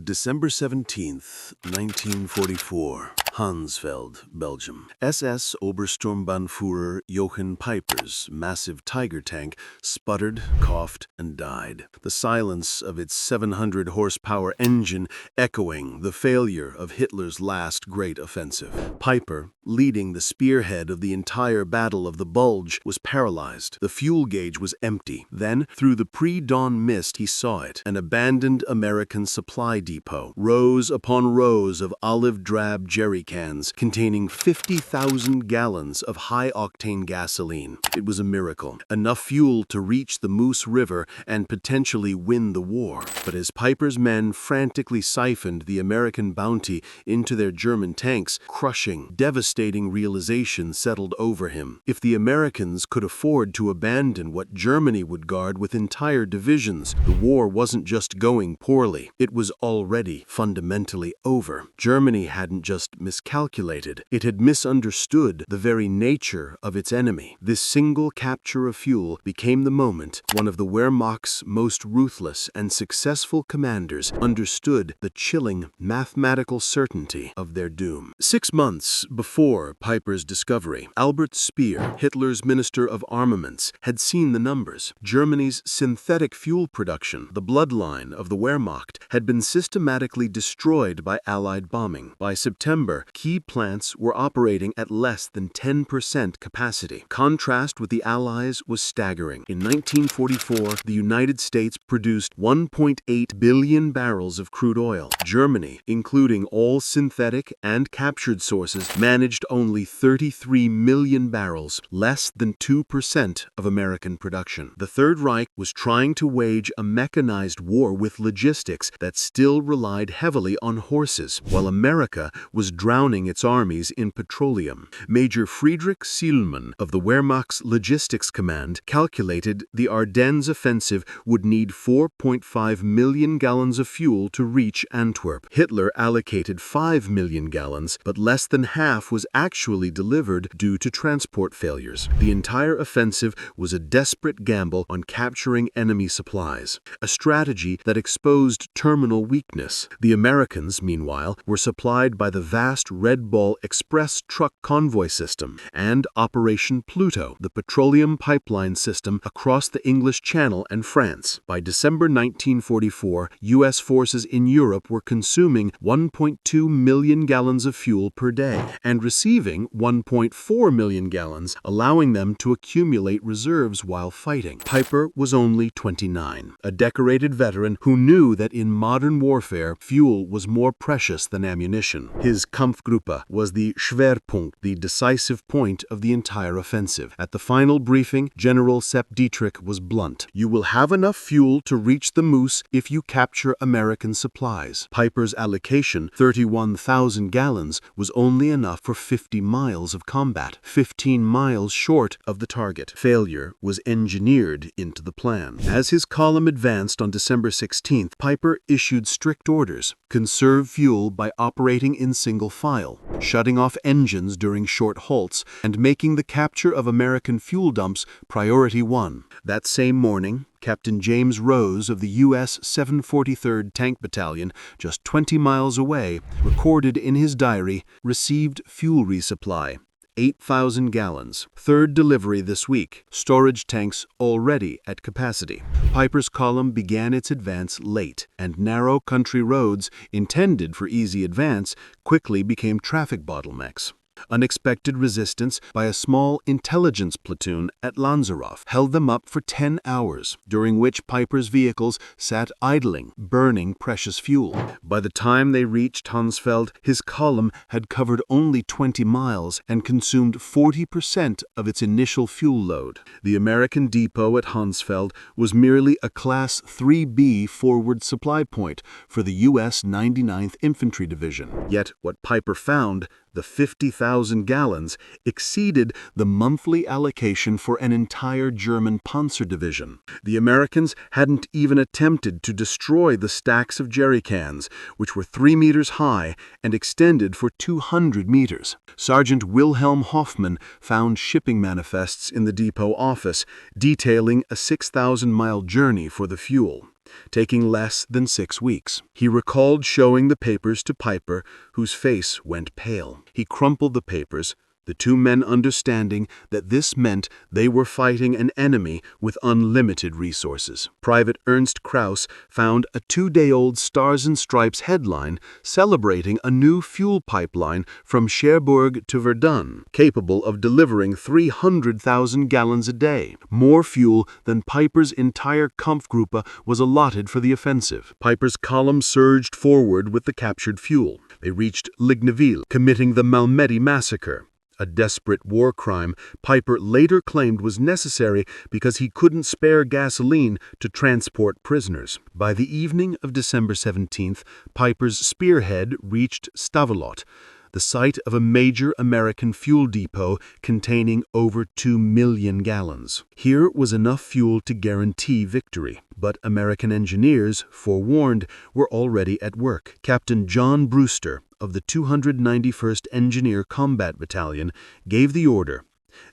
December 17th, 1944, Hansveld, Belgium. SS Obersturmbannführer Johann Peiper's massive Tiger tank sputtered, coughed, and died. The silence of its 700-horsepower engine echoing the failure of Hitler's last great offensive. Peiper, leading the spearhead of the entire Battle of the Bulge, was paralyzed. The fuel gauge was empty. Then, through the pre-dawn mist, he saw it, an abandoned American supply depot, rows upon rows of olive-drab jerry cans containing 50,000 gallons of high-octane gasoline. It was a miracle, enough fuel to reach the Moose River and potentially win the war. But as Peiper's men frantically siphoned the American bounty into their German tanks, crushing, devastating realization settled over him. If the Americans could afford to abandon what Germany would guard with entire divisions, the war wasn't just going poorly, it was already fundamentally over. Germany hadn't just miscalculated, it had misunderstood the very nature of its enemy. This single capture of fuel became the moment one of the Wehrmacht's most ruthless and successful commanders understood the chilling mathematical certainty of their doom. 6 months before Peiper's discovery, Albert Speer, Hitler's Minister of Armaments, had seen the numbers. Germany's synthetic fuel production, the bloodline of the Wehrmacht, had been systematically destroyed by Allied bombing. By September, key plants were operating at less than 10% capacity. Contrast with the Allies was staggering. In 1944, the United States produced 1.8 billion barrels of crude oil. Germany, including all synthetic and captured sources, managed only 33 million barrels, less than 2% of American production. The Third Reich was trying to wage a mechanized war with logistics that still relied heavily on horses, while America was drowning its armies in petroleum. Major Friedrich Sielmann of the Wehrmacht's Logistics Command calculated the Ardennes offensive would need 4.5 million gallons of fuel to reach Antwerp. Hitler allocated 5 million gallons, but less than half was actually delivered due to transport failures. The entire offensive was a desperate gamble on capturing enemy supplies, a strategy that exposed terminal weakness. The Americans, meanwhile, were supplied by the vast Red Ball Express truck convoy system and Operation Pluto, the petroleum pipeline system across the English Channel and France. By December 1944, U.S. forces in Europe were consuming 1.2 million gallons of fuel per day and receiving 1.4 million gallons, allowing them to accumulate reserves while fighting. Peiper was only 29, a decorated veteran who knew that in modern warfare, fuel was more precious than ammunition. His Kampfgruppe was the Schwerpunkt, the decisive point of the entire offensive. At the final briefing, General Sepp Dietrich was blunt. "You will have enough fuel to reach the Moose if you capture American supplies." Peiper's allocation, 31,000 gallons, was only enough for 50 miles of combat, 15 miles short of the target. Failure was engineered into the plan. As his column advanced on December 16th, Peiper issued strict orders: conserve fuel by operating in single file, shutting off engines during short halts, and making the capture of American fuel dumps priority one. That same morning, Captain James Rose of the U.S. 743rd Tank Battalion, just 20 miles away, recorded in his diary, received fuel resupply. 8,000 gallons. Third delivery this week. Storage tanks already at capacity. Peiper's column began its advance late, and narrow country roads, intended for easy advance, quickly became traffic bottlenecks. Unexpected resistance by a small intelligence platoon at Lanzerhof held them up for 10 hours, during which Peiper's vehicles sat idling, burning precious fuel. By the time they reached Hansfeld, his column had covered only 20 miles and consumed 40% of its initial fuel load. The American depot at Hansfeld was merely a Class 3B forward supply point for the U.S. 99th Infantry Division. Yet what Peiper found, the 50,000 gallons, exceeded the monthly allocation for an entire German Panzer division. The Americans hadn't even attempted to destroy the stacks of jerry cans, which were 3 meters high and extended for 200 meters. Sergeant Wilhelm Hoffmann found shipping manifests in the depot office detailing a 6,000-mile journey for the fuel. taking less than 6 weeks. He recalled showing the papers to Piper, whose face went pale. He crumpled the papers, the two men understanding that this meant they were fighting an enemy with unlimited resources. Private Ernst Krauss found a 2-day-old Stars and Stripes headline celebrating a new fuel pipeline from Cherbourg to Verdun, capable of delivering 300,000 gallons a day, more fuel than Piper's entire Kampfgruppe was allotted for the offensive. Piper's column surged forward with the captured fuel. They reached Ligneville, committing the Malmedy massacre, a desperate war crime Piper later claimed was necessary because he couldn't spare gasoline to transport prisoners. By the evening of December 17th, Piper's spearhead reached Stavelot, the site of a major American fuel depot containing over 2 million gallons. Here was enough fuel to guarantee victory, but American engineers, forewarned, were already at work. Captain John Brewster of the 291st Engineer Combat Battalion gave the order,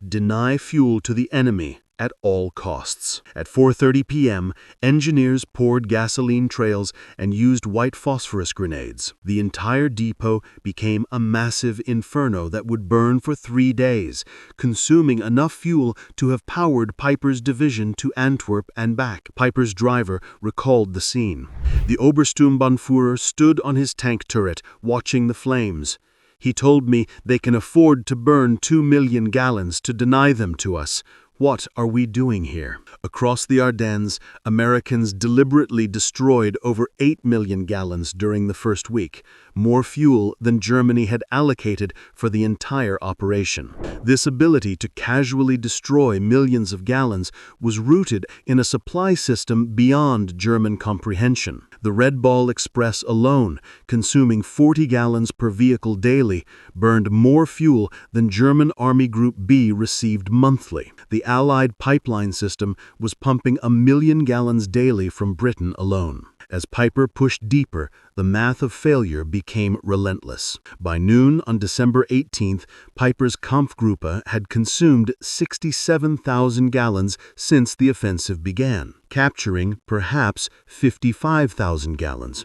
"Deny fuel to the enemy at all costs." At 4:30 p.m., engineers poured gasoline trails and used white phosphorus grenades. The entire depot became a massive inferno that would burn for 3 days, consuming enough fuel to have powered Piper's division to Antwerp and back. Piper's driver recalled the scene. The Obersturmbannführer stood on his tank turret, watching the flames. "He told me they can afford to burn 2 million gallons to deny them to us. What are we doing here?" Across the Ardennes, Americans deliberately destroyed over 8 million gallons during the first week, more fuel than Germany had allocated for the entire operation. This ability to casually destroy millions of gallons was rooted in a supply system beyond German comprehension. The Red Ball Express alone, consuming 40 gallons per vehicle daily, burned more fuel than German Army Group B received monthly. The Allied pipeline system was pumping 1 million gallons daily from Britain alone. As Piper pushed deeper, the math of failure became relentless. By noon on December 18th, Piper's Kampfgruppe had consumed 67,000 gallons since the offensive began, capturing perhaps 55,000 gallons.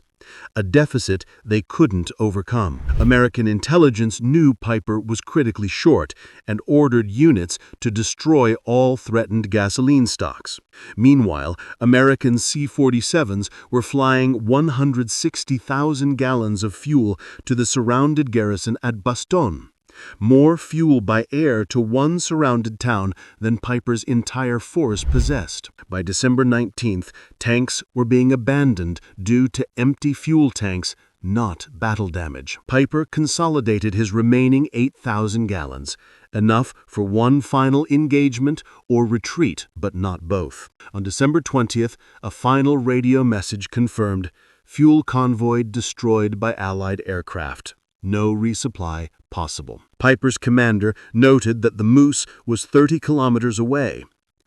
A deficit they couldn't overcome. American intelligence knew Piper was critically short and ordered units to destroy all threatened gasoline stocks. Meanwhile, American C-47s were flying 160,000 gallons of fuel to the surrounded garrison at Bastogne. More fuel by air to one surrounded town than Piper's entire force possessed. By December 19th, tanks were being abandoned due to empty fuel tanks, not battle damage. Piper consolidated his remaining 8,000 gallons, enough for one final engagement or retreat, but not both. On December 20th, a final radio message confirmed, "Fuel convoy destroyed by Allied aircraft. No resupply possible." Piper's commander noted that the Moose was 30 kilometers away,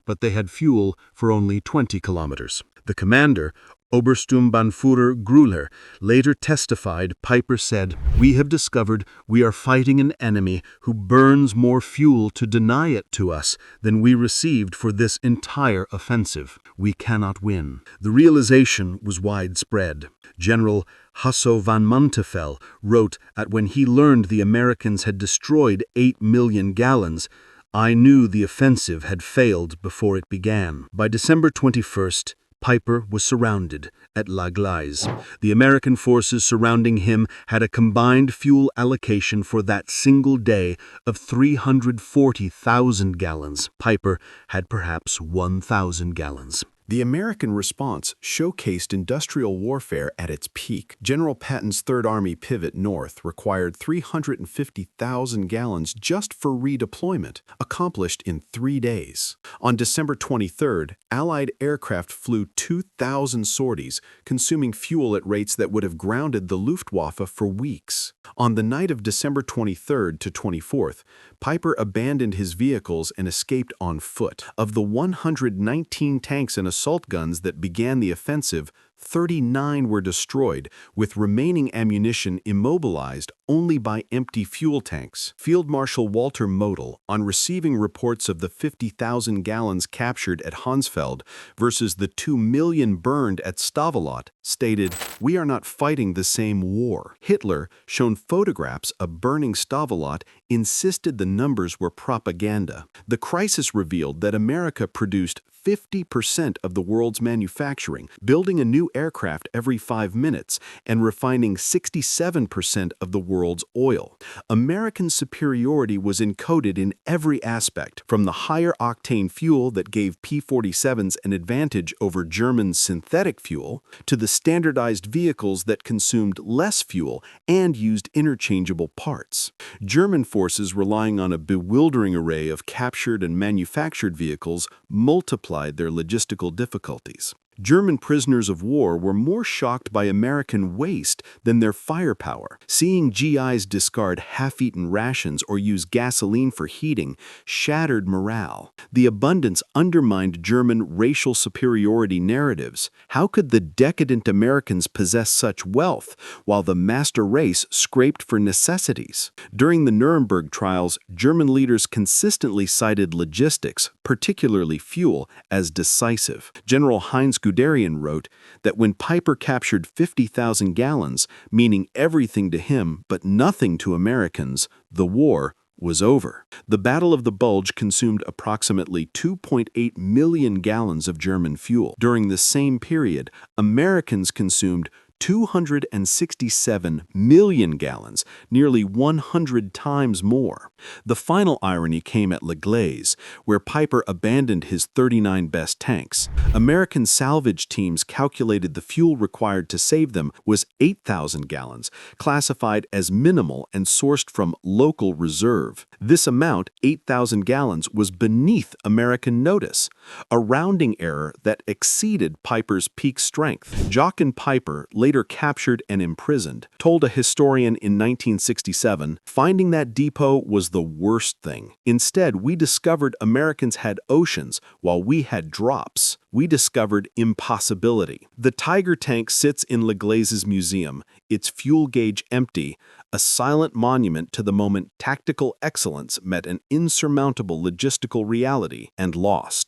but they had fuel for only 20 kilometers. The commander, Obersturmbannführer Grüller, later testified. Piper said, "We have discovered we are fighting an enemy who burns more fuel to deny it to us than we received for this entire offensive. We cannot win." The realization was widespread. General Hasso von Muntefel wrote that when he learned the Americans had destroyed 8 million gallons, "I knew the offensive had failed before it began." By December 21st, Piper was surrounded at La Gleize. The American forces surrounding him had a combined fuel allocation for that single day of 340,000 gallons. Piper had perhaps 1,000 gallons. The American response showcased industrial warfare at its peak. General Patton's Third Army pivot north required 350,000 gallons just for redeployment, accomplished in 3 days. On December 23rd, Allied aircraft flew 2,000 sorties, consuming fuel at rates that would have grounded the Luftwaffe for weeks. On the night of December 23rd to 24th, Piper abandoned his vehicles and escaped on foot. Of the 119 tanks and assault guns that began the offensive, 39 were destroyed, with remaining ammunition immobilized only by empty fuel tanks. Field Marshal Walter Model, on receiving reports of the 50,000 gallons captured at Hansfeld versus the 2 million burned at Stavelot, stated, "We are not fighting the same war." Hitler, shown photographs of burning Stavelot, insisted the numbers were propaganda. The crisis revealed that America produced 50% of the world's manufacturing, building a new aircraft every 5 minutes, and refining 67% of the world's oil. American superiority was encoded in every aspect, from the higher octane fuel that gave P-47s an advantage over German synthetic fuel, to the standardized vehicles that consumed less fuel and used interchangeable parts. German forces, relying on a bewildering array of captured and manufactured vehicles, multiplied their logistical difficulties. German prisoners of war were more shocked by American waste than their firepower. Seeing GIs discard half-eaten rations or use gasoline for heating shattered morale. The abundance undermined German racial superiority narratives. How could the decadent Americans possess such wealth while the master race scraped for necessities? During the Nuremberg trials, German leaders consistently cited logistics, particularly fuel, as decisive. General Heinz Guderian wrote that when Piper captured 50,000 gallons, meaning everything to him but nothing to Americans, the war was over. The Battle of the Bulge consumed approximately 2.8 million gallons of German fuel. During the same period, Americans consumed 267 million gallons, nearly 100 times more. The final irony came at Le Glaise, where Piper abandoned his 39 best tanks. American salvage teams calculated the fuel required to save them was 8,000 gallons, classified as minimal and sourced from local reserve. This amount, 8,000 gallons, was beneath American notice, a rounding error that exceeded Piper's peak strength. Jochen Piper, later captured and imprisoned, told a historian in 1967, "Finding that depot was the worst thing. Instead, we discovered Americans had oceans while we had drops. We discovered impossibility." The Tiger tank sits in Le Glaise's museum, its fuel gauge empty, a silent monument to the moment tactical excellence met an insurmountable logistical reality and lost.